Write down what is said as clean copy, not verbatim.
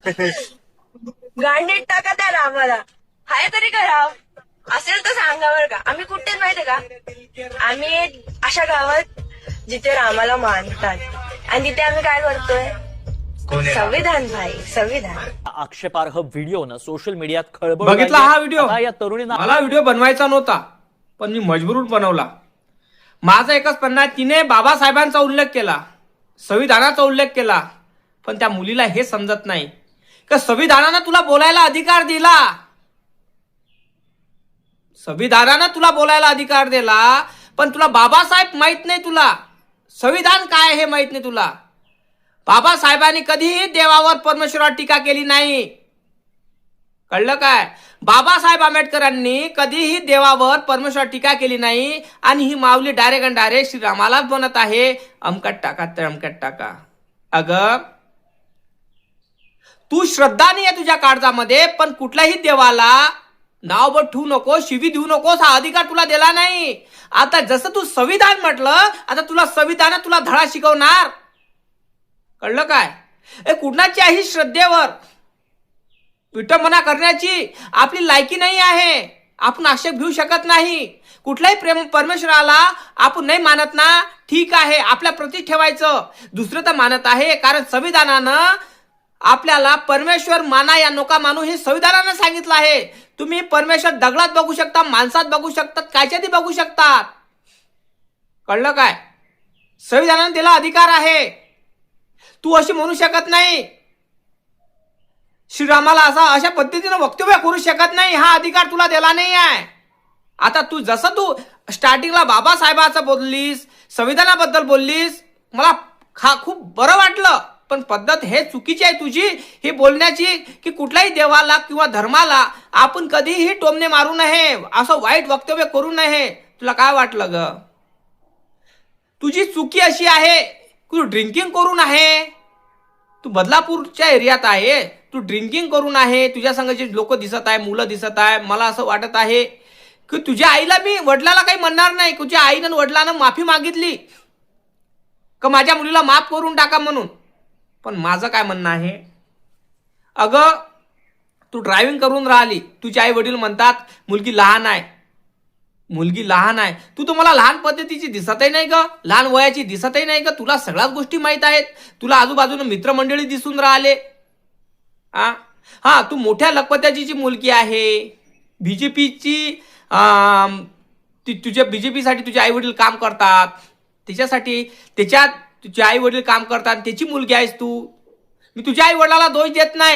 गांडीत टाका त्या रामाला. हाय तरी का राम असेल तर सांगा बरं का. आम्ही कुठे माहितीये का, आम्ही अशा गावात जिथे रामाला मानतात आणि तिथे आम्ही काय करतोय, संविधान भाई संविधान. आक्षेपार्ह व्हिडिओनं सोशल मीडियात खळबळ बघितला हा व्हिडिओ. आता या तरुणींना मला व्हिडिओ बनवायचा नव्हता, पण मी मजबूरून बनवला. माझा एकच म्हणणं आहे, तिने बाबासाहेबांचा उल्लेख केला, संविधानाचा उल्लेख केला, पण त्या मुलीला हे समजत नाही की संविधानानं तुला बोलायला अधिकार दिला. संविधानानं तुला बोलायला अधिकार दिला, पण तुला बाबासाहेब माहित नाही, तुला संविधान काय हे माहित नाही तुला. बाबासाहेबांनी कधीही देवावर परमेश्वरावर टीका केली नाही. कळलं काय? बाबासाहेब आंबेडकरांनी कधीही देवावर परमेश्वरावर टीका केली नाही. आणि ही माऊली डायरेक्ट श्रीरामाला बनत आहे, अमकट टाका तमकट टाका. अगं तू श्रद्धा नाही आहे तुझ्या काळजामध्ये, पण कुठल्याही देवाला नाव बट ठेवू नको, शिवी देऊ नकोस, हा अधिकार तुला दिला नाही. आता जसं तू संविधान म्हटलं, आता तुला संविधान तुला धडा शिकवणार. कळलं काय? कुणाच्याही श्रद्धेवर विटंबना करण्याची आपली लायकी नाही आहे. आपण आक्षेप घेऊ शकत नाही. कुठल्याही प्रेम परमेश्वराला आपण नाही मानत ना, ठीक आहे, आपल्या प्रती ठेवायचं. दुसरं तर मानत आहे, कारण संविधानानं आपल्याला परमेश्वर माना या नोका मानू हे संविधानानं सांगितलं आहे. तुम्ही परमेश्वर दगडात बघू शकता, माणसात बघू शकतात, कायच्याती बघू शकतात. कळलं काय? संविधानानं दिला अधिकार आहे. तू अशी म्हणू शकत नाही, श्रीरामाला अशा पद्धतीनं वक्तव्य करू शकत नाही. हा अधिकार तुला दिला नाही आहे. आता तू जसं तू स्टार्टिंगला बाबासाहेबाचं बोललीस, संविधानाबद्दल बोललीस, मला खूप बरं वाटलं. पण पद्धत हे चुकीची आहे तुझी ही बोलण्याची, की कुठल्याही देवाला किंवा धर्माला आपण कधीही टोमणे मारू नये, असं वाईट वक्तव्य करू नये. तुला काय वाटलं ग? तुझी चुकी अशी आहे, तू ड्रिंकिंग करून आहे, तू बदलापूरच्या एरियात आहे, तू ड्रिंकिंग करून आहे, तुझ्या संग जे लोक दिसत आहे, मुलं दिसत आहे. मला असं वाटत आहे की तुझ्या आईला, मी वडिलाला काही म्हणणार नाही, तुझ्या आईनं वडिलानं माफी मागितली का माझ्या मुलीला माफ करून टाका म्हणून. पण माझं काय म्हणणं आहे, अगं तू ड्रायव्हिंग करून राहिली, तुझे आई वडील म्हणतात मुलगी लहान आहे, मुलगी लहान आहे. तू तर मला लहान पद्धतीची दिसतही नाही ग, लहान वयाची दिसतही नाही ग. तुला सगळ्याच गोष्टी माहित आहेत. तुला आजूबाजूला मित्रमंडळी दिसून राहिले. हा तू मोठ्या लखपत्याची मुलगी आहे, बीजेपीची, तुझ्या बीजेपीसाठी तुझे आई वडील काम करतात, त्याच्यासाठी तुझे आई वडील काम करतात, त्याची मुलगी आहेस तू. मी तुझ्या आई वडिलाला दोष देत नाही.